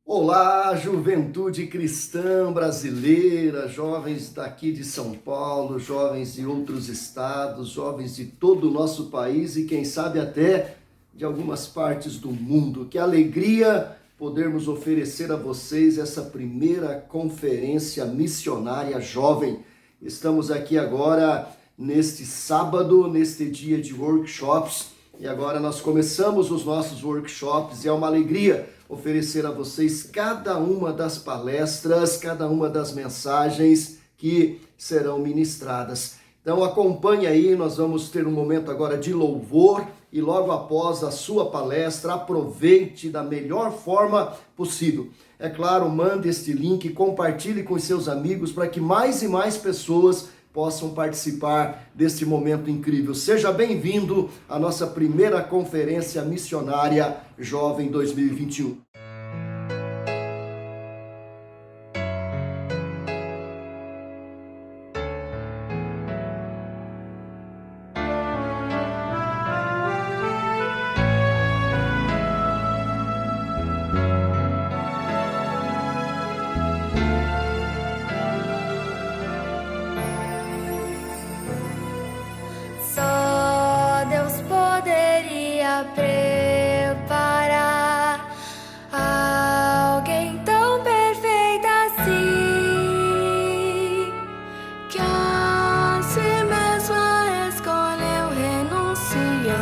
Olá, juventude cristã brasileira, jovens daqui de São Paulo, jovens de outros estados, jovens de todo o nosso país e quem sabe até de algumas partes do mundo. Que alegria podermos oferecer a vocês essa primeira conferência missionária jovem. Estamos aqui agora neste sábado, neste dia de workshops, e agora nós começamos os nossos workshops e é uma alegria oferecer a vocês cada uma das palestras, cada uma das mensagens que serão ministradas. Então acompanhe aí, nós vamos ter um momento agora de louvor e logo após a sua palestra, aproveite da melhor forma possível. É claro, mande este link, compartilhe com seus amigos para que mais e mais pessoas possam participar deste momento incrível. Seja bem-vindo à nossa primeira conferência missionária Jovem 2021. Só Deus poderia preparar alguém tão perfeito assim, que a si mesma escolheu renunciar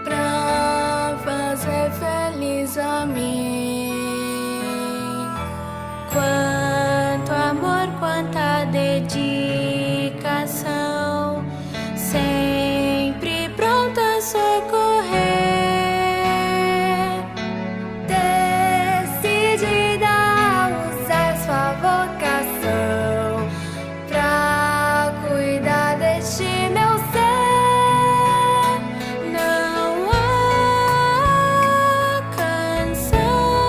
pra fazer feliz a mim. Quanto amor, quanta dedicação, sempre pronta a socorrer, decidida a usar sua vocação pra cuidar deste meu ser. Não há canção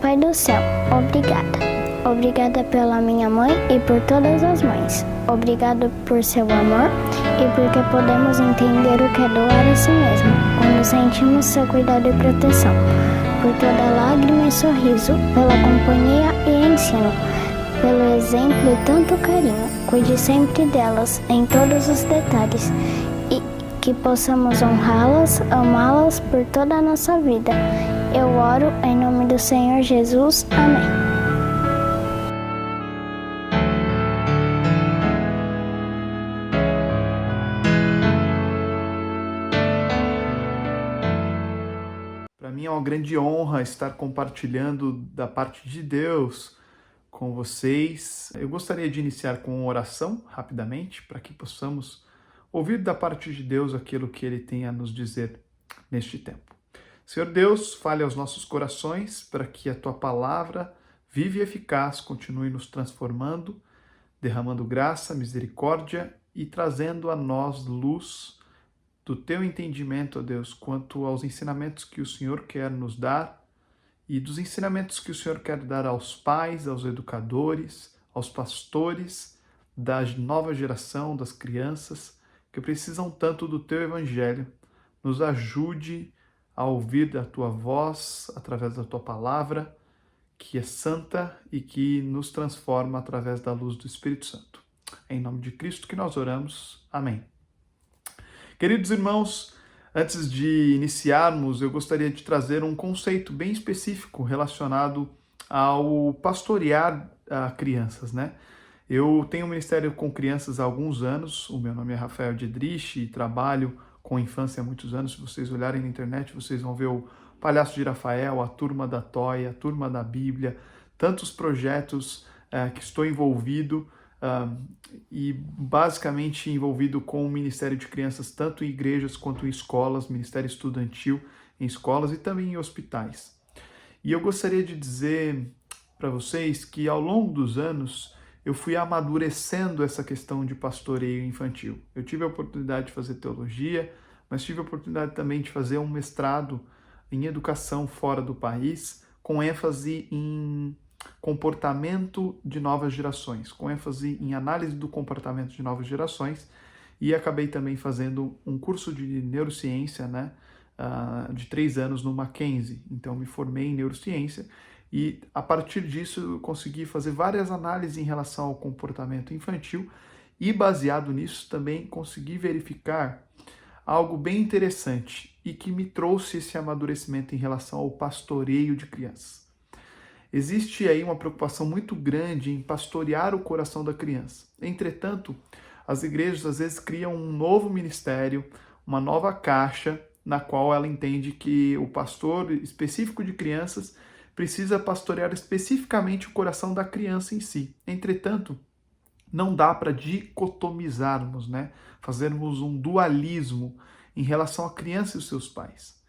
Pai do céu, obrigada. Obrigada pela minha mãe e por todas as mães. Obrigado por seu amor e porque podemos entender o que é doar a si mesmo, quando sentimos seu cuidado e proteção. Por toda lágrima e sorriso, pela companhia e ensino, pelo exemplo e tanto carinho. Cuide sempre delas, em todos os detalhes, e que possamos honrá-las, amá-las por toda a nossa vida. Eu oro em nome do Senhor Jesus. Amém. Para mim é uma grande honra estar compartilhando da parte de Deus com vocês. Eu gostaria de iniciar com uma oração rapidamente, para que possamos ouvir da parte de Deus aquilo que Ele tem a nos dizer neste tempo. Senhor Deus, fale aos nossos corações para que a Tua palavra, viva e eficaz, continue nos transformando, derramando graça, misericórdia e trazendo a nós luz do Teu entendimento, ó Deus, quanto aos ensinamentos que o Senhor quer nos dar e dos ensinamentos que o Senhor quer dar aos pais, aos educadores, aos pastores da nova geração, das crianças, que precisam tanto do Teu Evangelho. Nos ajude a ouvir da Tua voz, através da Tua palavra, que é santa e que nos transforma através da luz do Espírito Santo. É em nome de Cristo que nós oramos. Amém. Queridos irmãos, antes de iniciarmos, eu gostaria de trazer um conceito bem específico relacionado ao pastorear crianças, né? Eu tenho um ministério com crianças há alguns anos, o meu nome é Rafael Diedrich e trabalho com infância há muitos anos. Se vocês olharem na internet, vocês vão ver o Palhaço de Rafael, a Turma da Toia, a Turma da Bíblia, tantos projetos que estou envolvido, e basicamente envolvido com o Ministério de Crianças, tanto em igrejas quanto em escolas, Ministério Estudantil em escolas e também em hospitais. E eu gostaria de dizer para vocês que ao longo dos anos eu fui amadurecendo essa questão de pastoreio infantil. Eu tive a oportunidade de fazer teologia, mas tive a oportunidade também de fazer um mestrado em educação fora do país, com ênfase em comportamento de novas gerações, com ênfase em análise do comportamento de novas gerações, e acabei também fazendo um curso de neurociência, né, de 3 anos no Mackenzie. Então me formei em neurociência e a partir disso eu consegui fazer várias análises em relação ao comportamento infantil e baseado nisso também consegui verificar algo bem interessante e que me trouxe esse amadurecimento em relação ao pastoreio de crianças. Existe aí uma preocupação muito grande em pastorear o coração da criança. Entretanto, as igrejas às vezes criam um novo ministério, uma nova caixa, na qual ela entende que o pastor específico de crianças precisa pastorear especificamente o coração da criança em si. Entretanto, não dá para dicotomizarmos, né? Fazermos um dualismo em relação à criança e os seus pais.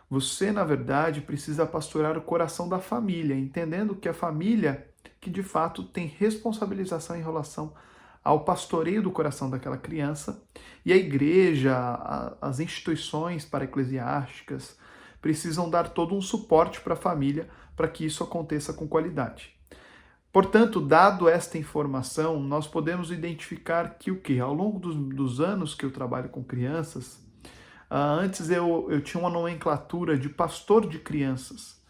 Você, na verdade, precisa pastorear o coração da família, entendendo que a família que de fato tem responsabilização em relação ao pastoreio do coração daquela criança, e a igreja, as instituições para-eclesiásticas precisam dar todo um suporte para a família para que isso aconteça com qualidade. Portanto, dado esta informação, nós podemos identificar que ao longo dos anos que eu trabalho com crianças, antes eu tinha uma nomenclatura de pastor de crianças,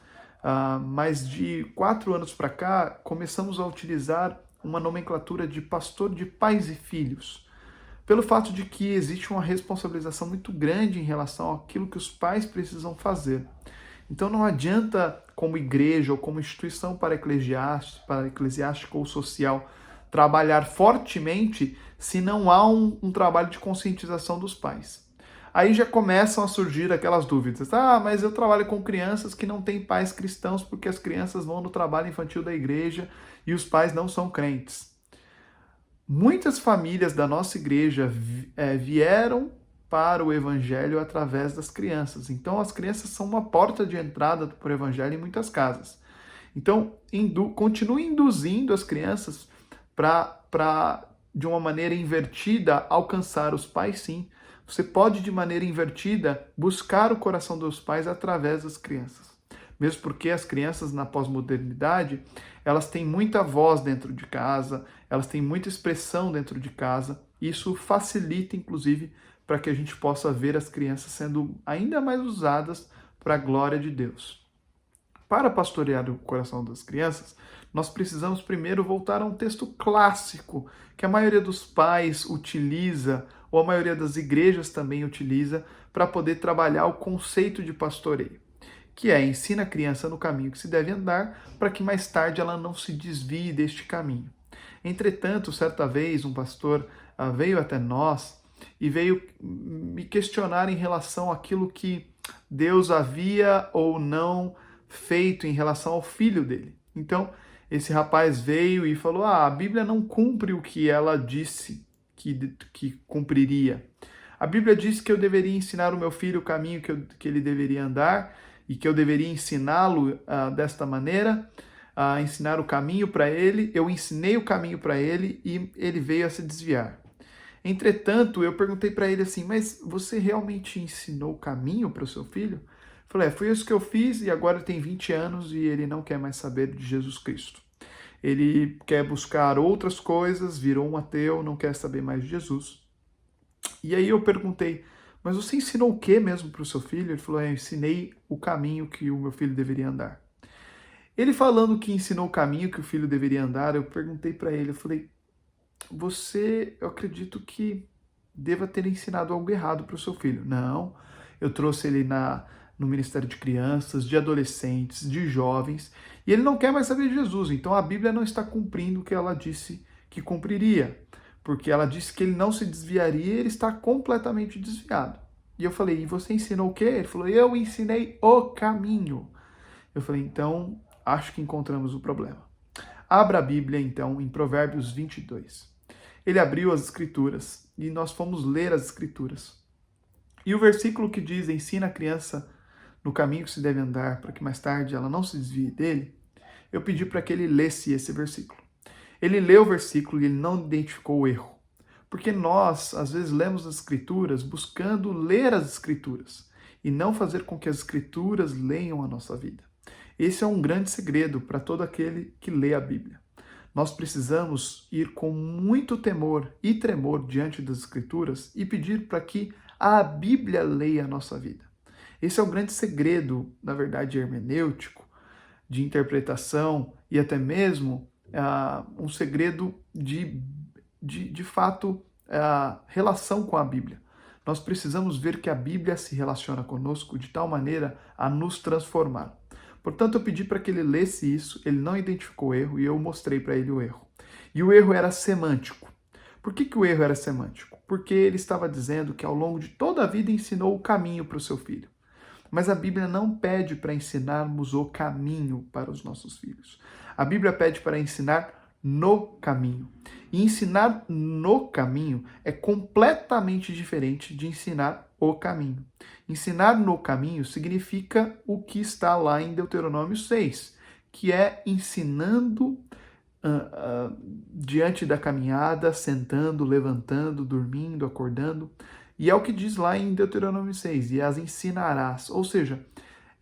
mas de 4 anos para cá começamos a utilizar uma nomenclatura de pastor de pais e filhos, pelo fato de que existe uma responsabilização muito grande em relação àquilo que os pais precisam fazer. Então não adianta, como igreja ou como instituição para-eclesiástica ou social, trabalhar fortemente se não há um trabalho de conscientização dos pais. Aí já começam a surgir aquelas dúvidas. Mas eu trabalho com crianças que não têm pais cristãos porque as crianças vão no trabalho infantil da igreja e os pais não são crentes. Muitas famílias da nossa igreja vieram para o evangelho através das crianças. Então as crianças são uma porta de entrada para o evangelho em muitas casas. Então continue induzindo as crianças para de uma maneira invertida, alcançar os pais, sim. Você pode, de maneira invertida, buscar o coração dos pais através das crianças. mesmo porque as crianças na pós-modernidade, elas têm muita voz dentro de casa, elas têm muita expressão dentro de casa, e isso facilita, inclusive, para que a gente possa ver as crianças sendo ainda mais usadas para a glória de Deus. Para pastorear o coração das crianças, nós precisamos primeiro voltar a um texto clássico, que a maioria dos pais utiliza, ou a maioria das igrejas também utiliza, para poder trabalhar o conceito de pastoreio, que é: ensina a criança no caminho que se deve andar, para que mais tarde ela não se desvie deste caminho. Entretanto, certa vez um pastor veio até nós e veio me questionar em relação àquilo que Deus havia ou não feito em relação ao filho dele. Então, esse rapaz veio e falou: a Bíblia não cumpre o que ela disse que cumpriria. A Bíblia diz que eu deveria ensinar o meu filho o caminho que ele deveria andar e que eu deveria ensiná-lo desta maneira, ensinar o caminho para ele. Eu ensinei o caminho para ele e ele veio a se desviar. Entretanto, eu perguntei para ele assim: mas você realmente ensinou o caminho para o seu filho? Eu falei: foi isso que eu fiz, e agora ele tem 20 anos e ele não quer mais saber de Jesus Cristo. Ele quer buscar outras coisas, virou um ateu, não quer saber mais de Jesus. E aí eu perguntei: mas você ensinou o que mesmo para o seu filho? Ele falou: eu ensinei o caminho que o meu filho deveria andar. Ele falando que ensinou o caminho que o filho deveria andar, eu perguntei para ele, eu falei: eu acredito que deva ter ensinado algo errado para o seu filho. Não, eu trouxe ele no Ministério de Crianças, de adolescentes, de jovens, e ele não quer mais saber de Jesus. Então a Bíblia não está cumprindo o que ela disse que cumpriria, porque ela disse que ele não se desviaria e ele está completamente desviado. E eu falei: e você ensinou o quê? Ele falou: eu ensinei o caminho. Eu falei: então, acho que encontramos o problema. Abra a Bíblia, então, em Provérbios 22. Ele abriu as Escrituras e nós fomos ler as Escrituras. E o versículo que diz: ensina a criança no caminho que se deve andar, para que mais tarde ela não se desvie dele, eu pedi para que ele lesse esse versículo. Ele leu o versículo e ele não identificou o erro. Porque nós, às vezes, lemos as Escrituras buscando ler as Escrituras e não fazer com que as Escrituras leiam a nossa vida. Esse é um grande segredo para todo aquele que lê a Bíblia. Nós precisamos ir com muito temor e tremor diante das Escrituras e pedir para que a Bíblia leia a nossa vida. Esse é o grande segredo, na verdade, hermenêutico, de interpretação e até mesmo um segredo de fato, relação com a Bíblia. Nós precisamos ver que a Bíblia se relaciona conosco de tal maneira a nos transformar. Portanto, eu pedi para que ele lesse isso, ele não identificou o erro e eu mostrei para ele o erro. E o erro era semântico. Por que o erro era semântico? Porque ele estava dizendo que ao longo de toda a vida ensinou o caminho para o seu filho. Mas a Bíblia não pede para ensinarmos o caminho para os nossos filhos. A Bíblia pede para ensinar no caminho. E ensinar no caminho é completamente diferente de ensinar o caminho. Ensinar no caminho significa o que está lá em Deuteronômio 6, que é ensinando diante da caminhada, sentando, levantando, dormindo, acordando. E é o que diz lá em Deuteronômio 6, e as ensinarás. Ou seja,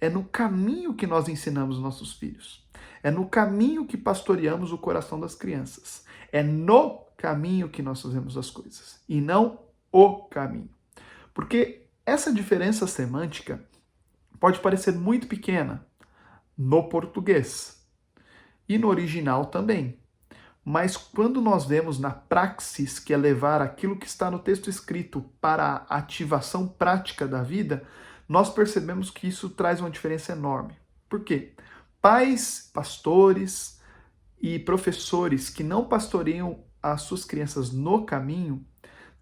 é no caminho que nós ensinamos nossos filhos. É no caminho que pastoreamos o coração das crianças. É no caminho que nós fazemos as coisas, e não o caminho. Porque essa diferença semântica pode parecer muito pequena no português e no original também. Mas quando nós vemos na praxis, que é levar aquilo que está no texto escrito para a ativação prática da vida, nós percebemos que isso traz uma diferença enorme. Por quê? Pais, pastores e professores que não pastoreiam as suas crianças no caminho,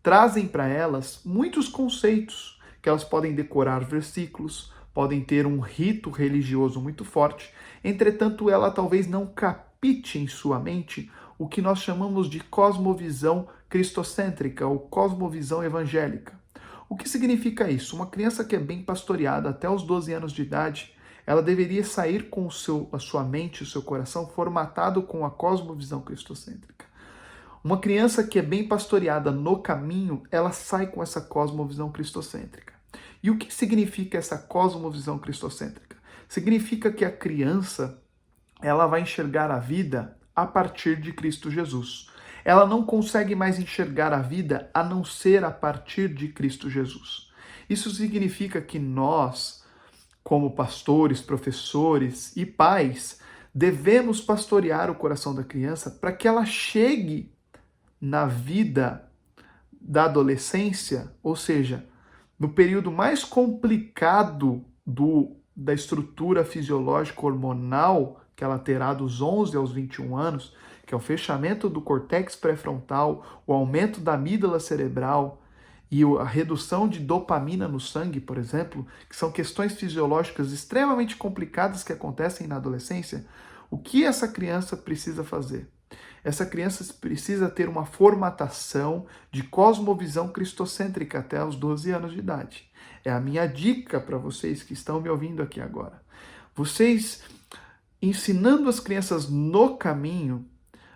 trazem para elas muitos conceitos, que elas podem decorar versículos, podem ter um rito religioso muito forte, entretanto ela talvez não capite em sua mente o que nós chamamos de cosmovisão cristocêntrica ou cosmovisão evangélica. O que significa isso? Uma criança que é bem pastoreada até os 12 anos de idade, ela deveria sair com a sua mente, o seu coração formatado com a cosmovisão cristocêntrica. Uma criança que é bem pastoreada no caminho, ela sai com essa cosmovisão cristocêntrica. E o que significa essa cosmovisão cristocêntrica? Significa que a criança, ela vai enxergar a vida a partir de Cristo Jesus. Ela não consegue mais enxergar a vida a não ser a partir de Cristo Jesus. Isso significa que nós, como pastores, professores e pais, devemos pastorear o coração da criança para que ela chegue na vida da adolescência, ou seja, no período mais complicado da estrutura fisiológica hormonal que ela terá dos 11 aos 21 anos, que é o fechamento do córtex pré-frontal, o aumento da amígdala cerebral e a redução de dopamina no sangue, por exemplo, que são questões fisiológicas extremamente complicadas que acontecem na adolescência. O que essa criança precisa fazer? Essa criança precisa ter uma formatação de cosmovisão cristocêntrica até os 12 anos de idade. É a minha dica para vocês que estão me ouvindo aqui agora. Vocês ensinando as crianças no caminho,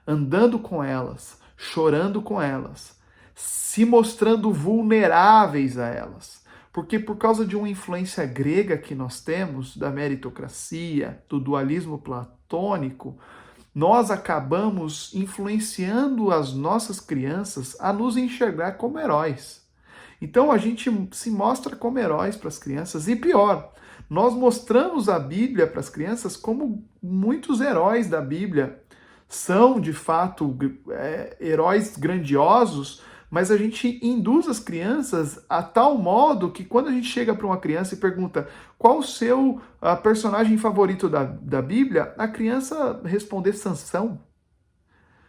andando com elas, chorando com elas, se mostrando vulneráveis a elas. Porque por causa de uma influência grega que nós temos, da meritocracia, do dualismo platônico, nós acabamos influenciando as nossas crianças a nos enxergar como heróis. Então a gente se mostra como heróis para as crianças e pior, nós mostramos a Bíblia para as crianças como muitos heróis da Bíblia são de fato heróis grandiosos, mas a gente induz as crianças a tal modo que quando a gente chega para uma criança e pergunta qual o seu personagem favorito da Bíblia, a criança responder Sansão.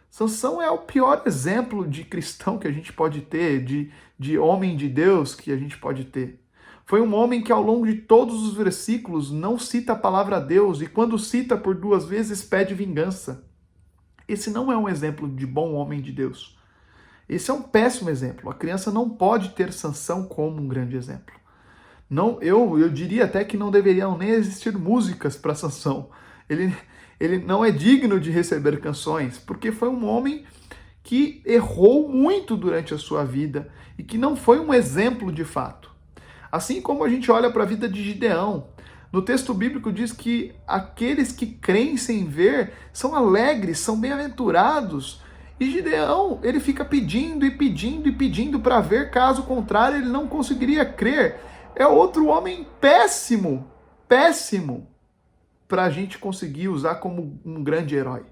Sansão é o pior exemplo de cristão que a gente pode ter, de homem de Deus que a gente pode ter. Foi um homem que ao longo de todos os versículos não cita a palavra Deus e quando cita por 2 vezes pede vingança. Esse não é um exemplo de bom homem de Deus. Esse é um péssimo exemplo. A criança não pode ter Sansão como um grande exemplo. Não, eu diria até que não deveriam nem existir músicas para Sansão. Ele não é digno de receber canções, porque foi um homem que errou muito durante a sua vida e que não foi um exemplo de fato. Assim como a gente olha para a vida de Gideão. No texto bíblico diz que aqueles que creem sem ver são alegres, são bem-aventurados. E Gideão, ele fica pedindo e pedindo e pedindo para ver, caso contrário ele não conseguiria crer. É outro homem péssimo, péssimo, para a gente conseguir usar como um grande herói.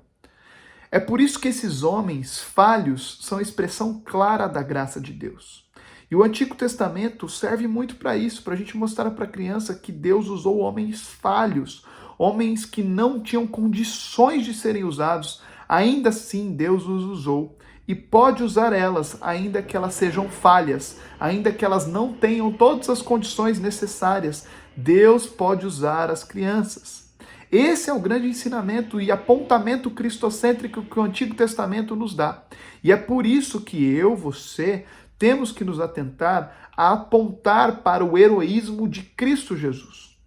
É por isso que esses homens falhos são a expressão clara da graça de Deus. E o Antigo Testamento serve muito para isso, para a gente mostrar para a criança que Deus usou homens falhos, homens que não tinham condições de serem usados. Ainda assim, Deus os usou e pode usar elas, ainda que elas sejam falhas, ainda que elas não tenham todas as condições necessárias. Deus pode usar as crianças. Esse é o grande ensinamento e apontamento cristocêntrico que o Antigo Testamento nos dá. E é por isso que você, temos que nos atentar a apontar para o heroísmo de Cristo Jesus.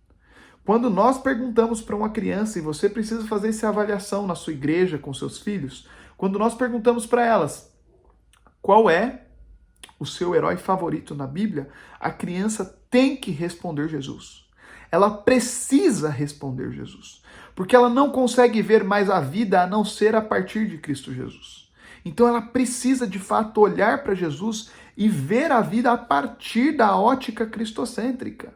Quando nós perguntamos para uma criança, e você precisa fazer essa avaliação na sua igreja com seus filhos, quando nós perguntamos para elas qual é o seu herói favorito na Bíblia, a criança tem que responder Jesus. Ela precisa responder Jesus, porque ela não consegue ver mais a vida a não ser a partir de Cristo Jesus. Então ela precisa de fato olhar para Jesus e ver a vida a partir da ótica cristocêntrica.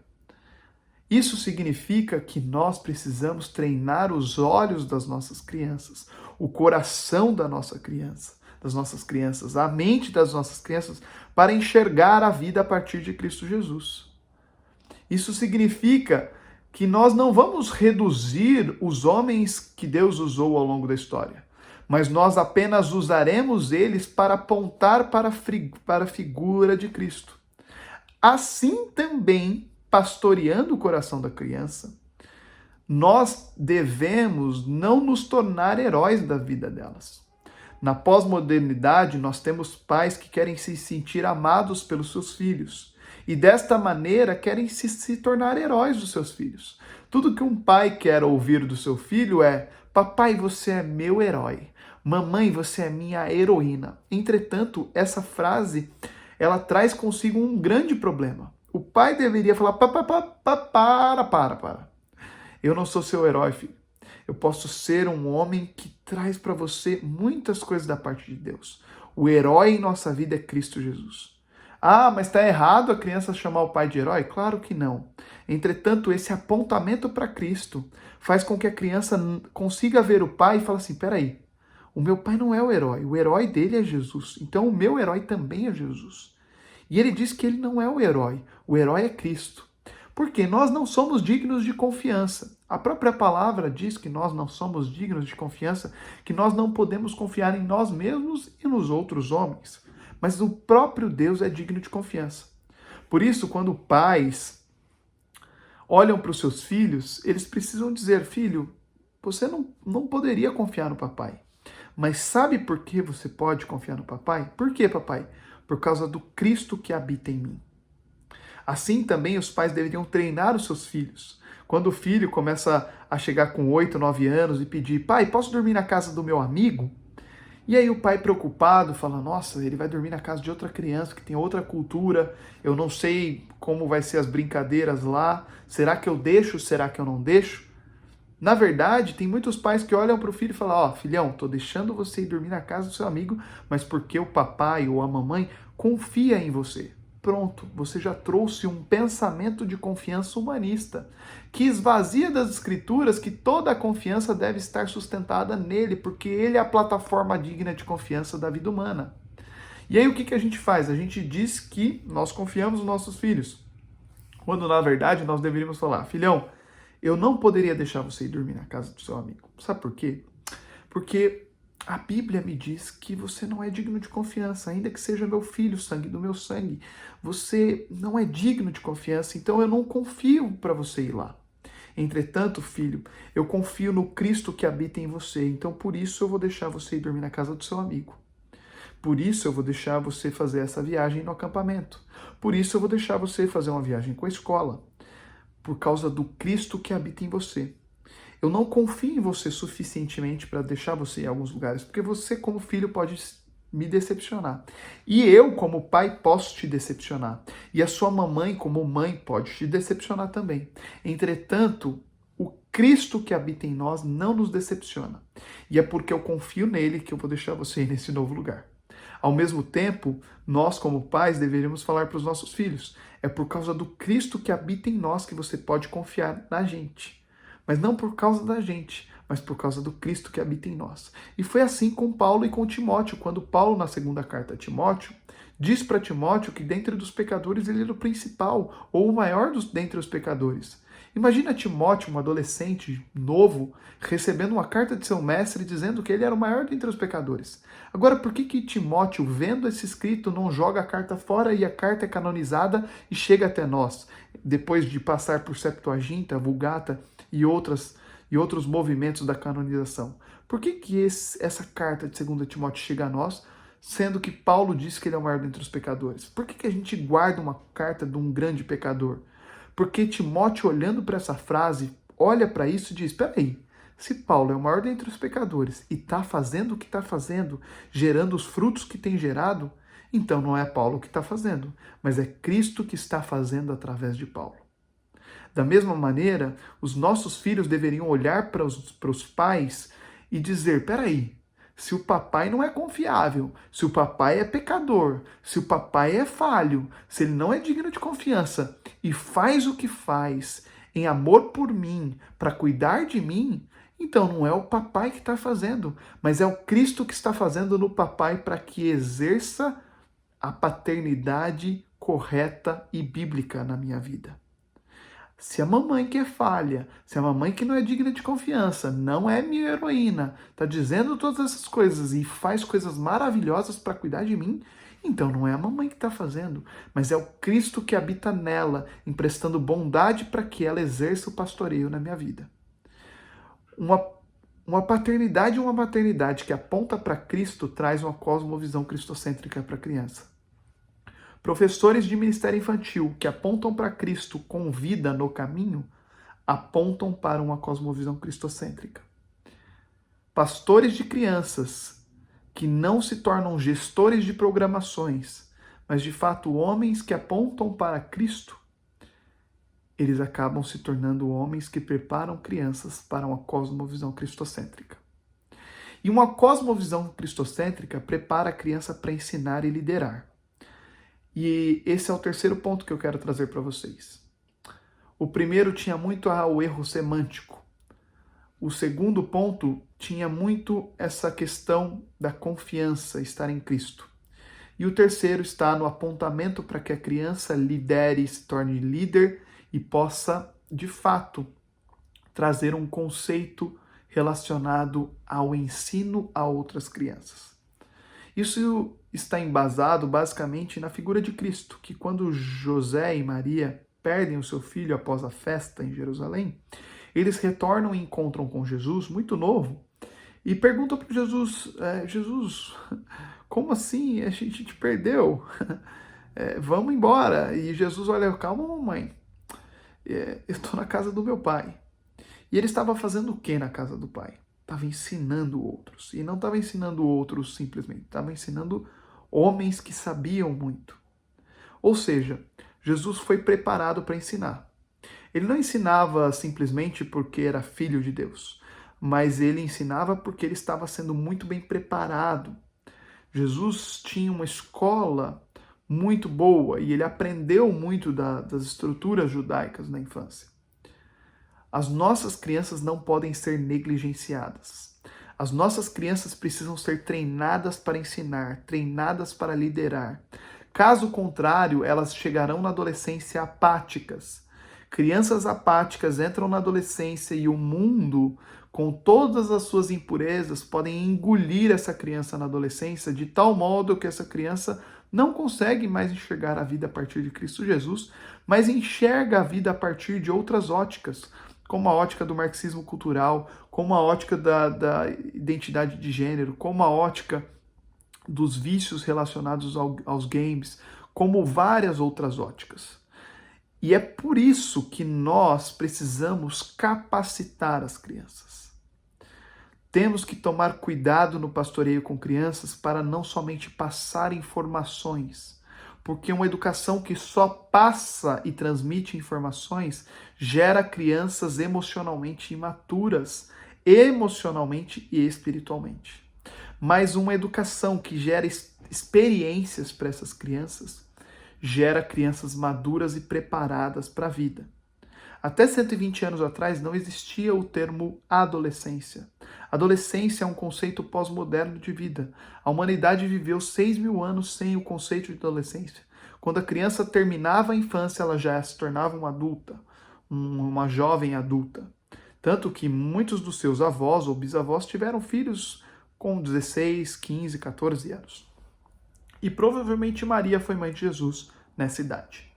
Isso significa que nós precisamos treinar os olhos das nossas crianças, o coração das nossas crianças, a mente das nossas crianças, para enxergar a vida a partir de Cristo Jesus. Isso significa que nós não vamos reduzir os homens que Deus usou ao longo da história, mas nós apenas usaremos eles para apontar para a figura de Cristo. Assim também, pastoreando o coração da criança, nós devemos não nos tornar heróis da vida delas. Na pós-modernidade, nós temos pais que querem se sentir amados pelos seus filhos e desta maneira querem se tornar heróis dos seus filhos. Tudo que um pai quer ouvir do seu filho é: papai, você é meu herói. Mamãe, você é minha heroína. Entretanto, essa frase, ela traz consigo um grande problema. O pai deveria falar: para. Eu não sou seu herói, filho. Eu posso ser um homem que traz para você muitas coisas da parte de Deus. O herói em nossa vida é Cristo Jesus. Ah, mas está errado a criança chamar o pai de herói? Claro que não. Entretanto, esse apontamento para Cristo faz com que a criança consiga ver o pai e fale assim, peraí, o meu pai não é o herói dele é Jesus, então o meu herói também é Jesus. E ele diz que ele não é o herói é Cristo. Porque nós não somos dignos de confiança. A própria palavra diz que nós não somos dignos de confiança, que nós não podemos confiar em nós mesmos e nos outros homens. Mas o próprio Deus é digno de confiança. Por isso, quando pais olham para os seus filhos, eles precisam dizer, filho, você não poderia confiar no papai. Mas sabe por que você pode confiar no papai? Por quê, papai? Por causa do Cristo que habita em mim. Assim também os pais deveriam treinar os seus filhos. Quando o filho começa a chegar com 8, 9 anos e pedir, pai, posso dormir na casa do meu amigo? E aí o pai preocupado fala, nossa, ele vai dormir na casa de outra criança que tem outra cultura, eu não sei como vai ser as brincadeiras lá, será que eu deixo, será que eu não deixo? Na verdade, tem muitos pais que olham para o filho e falam, ó, filhão, tô deixando você ir dormir na casa do seu amigo, mas porque o papai ou a mamãe confia em você. Pronto, você já trouxe um pensamento de confiança humanista, que esvazia das escrituras que toda a confiança deve estar sustentada nele, porque ele é a plataforma digna de confiança da vida humana. E aí o que a gente faz? A gente diz que nós confiamos nos nossos filhos, quando na verdade nós deveríamos falar, filhão, eu não poderia deixar você ir dormir na casa do seu amigo. Sabe por quê? Porque a Bíblia me diz que você não é digno de confiança, ainda que seja meu filho, sangue do meu sangue. Você não é digno de confiança, então eu não confio para você ir lá. Entretanto, filho, eu confio no Cristo que habita em você, então por isso eu vou deixar você ir dormir na casa do seu amigo. Por isso eu vou deixar você fazer essa viagem no acampamento. Por isso eu vou deixar você fazer uma viagem com a escola. Por causa do Cristo que habita em você. Eu não confio em você suficientemente para deixar você ir a alguns lugares, porque você, como filho, pode me decepcionar. E eu, como pai, posso te decepcionar. E a sua mamãe, como mãe, pode te decepcionar também. Entretanto, o Cristo que habita em nós não nos decepciona. E é porque eu confio nele que eu vou deixar você ir nesse novo lugar. Ao mesmo tempo, nós como pais deveríamos falar para os nossos filhos, é por causa do Cristo que habita em nós que você pode confiar na gente. Mas não por causa da gente, mas por causa do Cristo que habita em nós. E foi assim com Paulo e com Timóteo, quando Paulo, na segunda carta a Timóteo, diz para Timóteo que dentre dos pecadores ele era o principal, ou o maior dentre os pecadores. Imagina Timóteo, um adolescente novo, recebendo uma carta de seu mestre dizendo que ele era o maior dentre os pecadores. Agora, por que Timóteo, vendo esse escrito, não joga a carta fora e a carta é canonizada e chega até nós, depois de passar por Septuaginta, Vulgata e outros movimentos da canonização? Por que essa carta de 2 Timóteo chega a nós, sendo que Paulo diz que ele é o maior dentre os pecadores? Por que a gente guarda uma carta de um grande pecador? Porque Timóteo, olhando para essa frase, olha para isso e diz, peraí, se Paulo é o maior dentre os pecadores e está fazendo o que está fazendo, gerando os frutos que tem gerado, então não é Paulo que está fazendo, mas é Cristo que está fazendo através de Paulo. Da mesma maneira, os nossos filhos deveriam olhar para os pais e dizer, peraí, se o papai não é confiável, se o papai é pecador, se o papai é falho, se ele não é digno de confiança e faz o que faz em amor por mim, para cuidar de mim, então não é o papai que está fazendo, mas é o Cristo que está fazendo no papai para que exerça a paternidade correta e bíblica na minha vida. Se a mamãe que é falha, se a mamãe que não é digna de confiança, não é minha heroína, está dizendo todas essas coisas e faz coisas maravilhosas para cuidar de mim, então não é a mamãe que está fazendo, mas é o Cristo que habita nela, emprestando bondade para que ela exerça o pastoreio na minha vida. Uma paternidade e uma maternidade que aponta para Cristo traz uma cosmovisão cristocêntrica para a criança. Professores de ministério infantil que apontam para Cristo com vida no caminho, apontam para uma cosmovisão cristocêntrica. Pastores de crianças que não se tornam gestores de programações, mas de fato homens que apontam para Cristo, eles acabam se tornando homens que preparam crianças para uma cosmovisão cristocêntrica. E uma cosmovisão cristocêntrica prepara a criança para ensinar e liderar. E esse é o terceiro ponto que eu quero trazer para vocês. O primeiro tinha muito o erro semântico. O segundo ponto tinha muito essa questão da confiança, estar em Cristo. E o terceiro está no apontamento para que a criança lidere, se torne líder e possa, de fato, trazer um conceito relacionado ao ensino a outras crianças. Isso está embasado basicamente na figura de Cristo, que quando José e Maria perdem o seu filho após a festa em Jerusalém, eles retornam e encontram com Jesus, muito novo, e perguntam para Jesus, Jesus, como assim? A gente te perdeu? Vamos embora. E Jesus, olha, calma, mamãe, eu estou na casa do meu pai. E ele estava fazendo o que na casa do pai? Estava ensinando outros. E não estava ensinando outros simplesmente, estava ensinando homens que sabiam muito. Ou seja, Jesus foi preparado para ensinar. Ele não ensinava simplesmente porque era filho de Deus, mas ele ensinava porque ele estava sendo muito bem preparado. Jesus tinha uma escola muito boa e ele aprendeu muito das estruturas judaicas na infância. As nossas crianças não podem ser negligenciadas. As nossas crianças precisam ser treinadas para ensinar, treinadas para liderar. Caso contrário, elas chegarão na adolescência apáticas. Crianças apáticas entram na adolescência e o mundo, com todas as suas impurezas, podem engolir essa criança na adolescência de tal modo que essa criança não consegue mais enxergar a vida a partir de Cristo Jesus, mas enxerga a vida a partir de outras óticas, como a ótica do marxismo cultural, como a ótica da identidade de gênero, como a ótica dos vícios relacionados aos games, como várias outras óticas. E é por isso que nós precisamos capacitar as crianças. Temos que tomar cuidado no pastoreio com crianças para não somente passar informações, porque uma educação que só passa e transmite informações gera crianças emocionalmente imaturas, emocionalmente e espiritualmente. Mas uma educação que gera experiências para essas crianças gera crianças maduras e preparadas para a vida. Até 120 anos atrás não existia o termo adolescência. Adolescência é um conceito pós-moderno de vida. A humanidade viveu 6.000 anos sem o conceito de adolescência. Quando a criança terminava a infância, ela já se tornava uma adulta, uma jovem adulta. Tanto que muitos dos seus avós ou bisavós tiveram filhos com 16, 15, 14 anos. E provavelmente Maria foi mãe de Jesus nessa idade.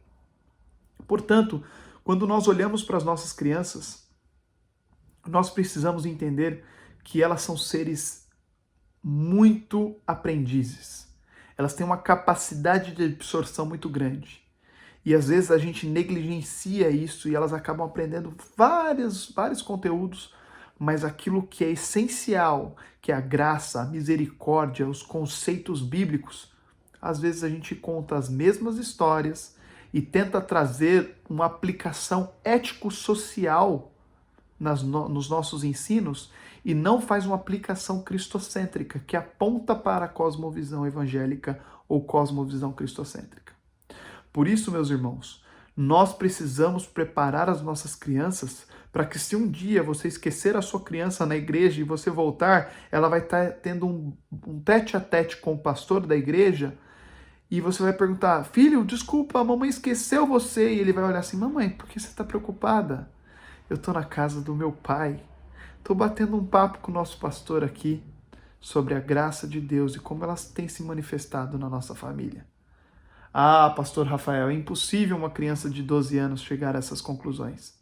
Portanto, quando nós olhamos para as nossas crianças, nós precisamos entender que elas são seres muito aprendizes. Elas têm uma capacidade de absorção muito grande. E às vezes a gente negligencia isso e elas acabam aprendendo vários conteúdos, mas aquilo que é essencial, que é a graça, a misericórdia, os conceitos bíblicos, às vezes a gente conta as mesmas histórias e tenta trazer uma aplicação ético-social nos nossos ensinos e não faz uma aplicação cristocêntrica, que aponta para a cosmovisão evangélica ou cosmovisão cristocêntrica. Por isso, meus irmãos, nós precisamos preparar as nossas crianças para que se um dia você esquecer a sua criança na igreja e você voltar, ela vai estar tendo um tete-a-tete com o pastor da igreja e você vai perguntar, filho, desculpa, a mamãe esqueceu você. E ele vai olhar assim, mamãe, por que você está preocupada? Eu estou na casa do meu pai. Estou batendo um papo com o nosso pastor aqui sobre a graça de Deus e como elas têm se manifestado na nossa família. Ah, pastor Rafael, é impossível uma criança de 12 anos chegar a essas conclusões.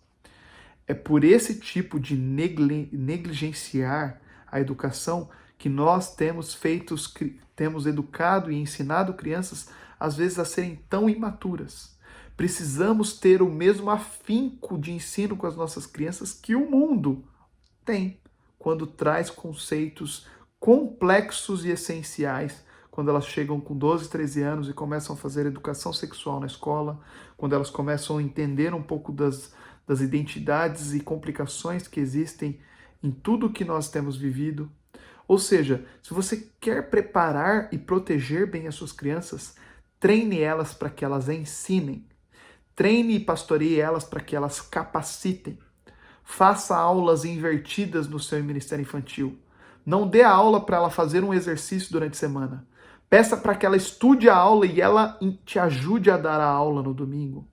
É por esse tipo de negligenciar a educação que nós temos educado e ensinado crianças, às vezes, a serem tão imaturas. Precisamos ter o mesmo afinco de ensino com as nossas crianças que o mundo tem, quando traz conceitos complexos e essenciais, quando elas chegam com 12, 13 anos e começam a fazer educação sexual na escola, quando elas começam a entender um pouco das identidades e complicações que existem em tudo que nós temos vivido. Ou seja, se você quer preparar e proteger bem as suas crianças, treine elas para que elas ensinem. Treine e pastoreie elas para que elas capacitem. Faça aulas invertidas no seu ministério infantil. Não dê a aula para ela fazer um exercício durante a semana. Peça para que ela estude a aula e ela te ajude a dar a aula no domingo.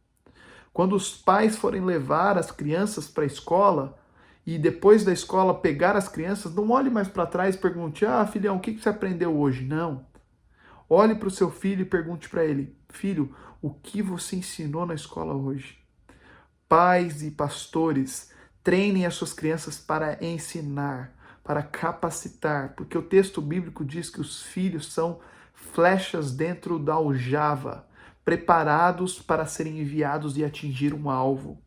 Quando os pais forem levar as crianças para a escola e depois da escola pegar as crianças, não olhe mais para trás e pergunte: filhão, o que você aprendeu hoje? Não. Olhe para o seu filho e pergunte para ele: filho, o que você ensinou na escola hoje? Pais e pastores, treinem as suas crianças para ensinar, para capacitar, porque o texto bíblico diz que os filhos são flechas dentro da aljava, preparados para serem enviados e atingir um alvo.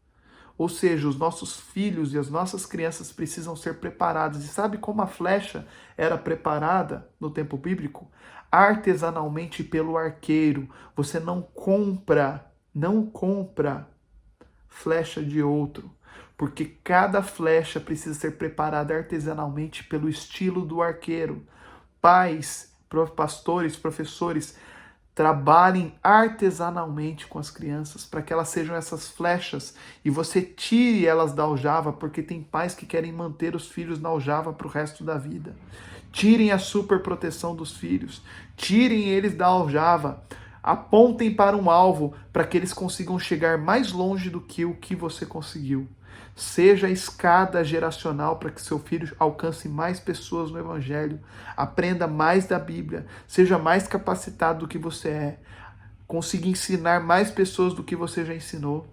Ou seja, os nossos filhos e as nossas crianças precisam ser preparados. E sabe como a flecha era preparada no tempo bíblico? Artesanalmente pelo arqueiro. Você não compra flecha de outro, porque cada flecha precisa ser preparada artesanalmente pelo estilo do arqueiro. Pais, pastores, professores, trabalhem artesanalmente com as crianças para que elas sejam essas flechas e você tire elas da aljava, porque tem pais que querem manter os filhos na aljava para o resto da vida. Tirem a superproteção dos filhos, tirem eles da aljava, apontem para um alvo para que eles consigam chegar mais longe do que o que você conseguiu. Seja a escada geracional para que seu filho alcance mais pessoas no Evangelho, aprenda mais da Bíblia, seja mais capacitado do que você é, consiga ensinar mais pessoas do que você já ensinou.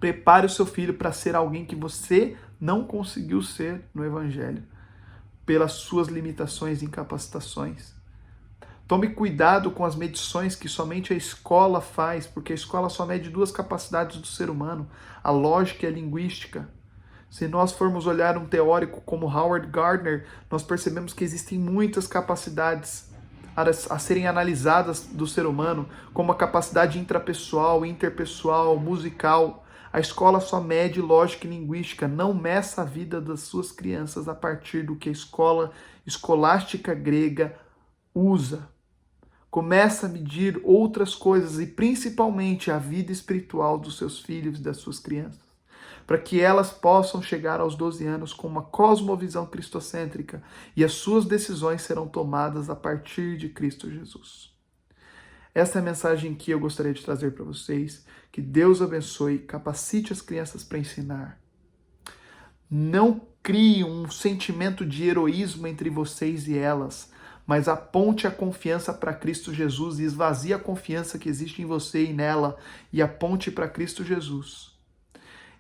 Prepare o seu filho para ser alguém que você não conseguiu ser no Evangelho, pelas suas limitações e incapacitações. Tome cuidado com as medições que somente a escola faz, porque a escola só mede 2 capacidades do ser humano, a lógica e a linguística. Se nós formos olhar um teórico como Howard Gardner, nós percebemos que existem muitas capacidades a serem analisadas do ser humano, como a capacidade intrapessoal, interpessoal, musical. A escola só mede lógica e linguística, não meça a vida das suas crianças a partir do que a escola escolástica grega usa. Começa a medir outras coisas e principalmente a vida espiritual dos seus filhos e das suas crianças, para que elas possam chegar aos 12 anos com uma cosmovisão cristocêntrica e as suas decisões serão tomadas a partir de Cristo Jesus. Essa é a mensagem que eu gostaria de trazer para vocês. Que Deus abençoe, capacite as crianças para ensinar. Não crie um sentimento de heroísmo entre vocês e elas, mas aponte a confiança para Cristo Jesus e esvazie a confiança que existe em você e nela e aponte para Cristo Jesus.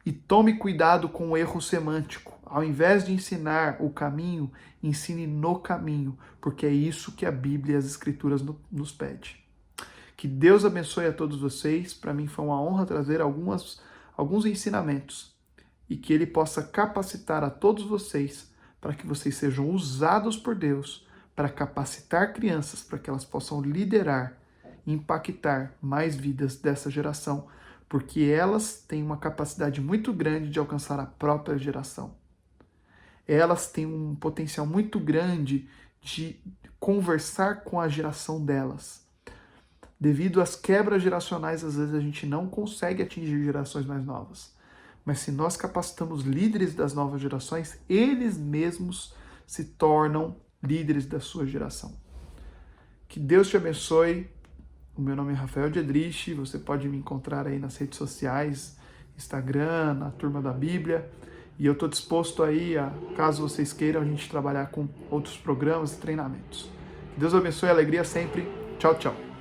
E tome cuidado com o erro semântico. Ao invés de ensinar o caminho, ensine no caminho, porque é isso que a Bíblia e as Escrituras nos pede. Que Deus abençoe a todos vocês. Para mim foi uma honra trazer alguns ensinamentos e que Ele possa capacitar a todos vocês para que vocês sejam usados por Deus para capacitar crianças, para que elas possam liderar e impactar mais vidas dessa geração, porque elas têm uma capacidade muito grande de alcançar a própria geração. Elas têm um potencial muito grande de conversar com a geração delas. Devido às quebras geracionais, às vezes a gente não consegue atingir gerações mais novas. Mas se nós capacitamos líderes das novas gerações, eles mesmos se tornam líderes da sua geração. Que Deus te abençoe. O meu nome é Rafael Diedrich, você pode me encontrar aí nas redes sociais, Instagram, na Turma da Bíblia, e eu estou disposto aí, caso vocês queiram, a gente trabalhar com outros programas e treinamentos. Que Deus abençoe, alegria sempre. Tchau, tchau.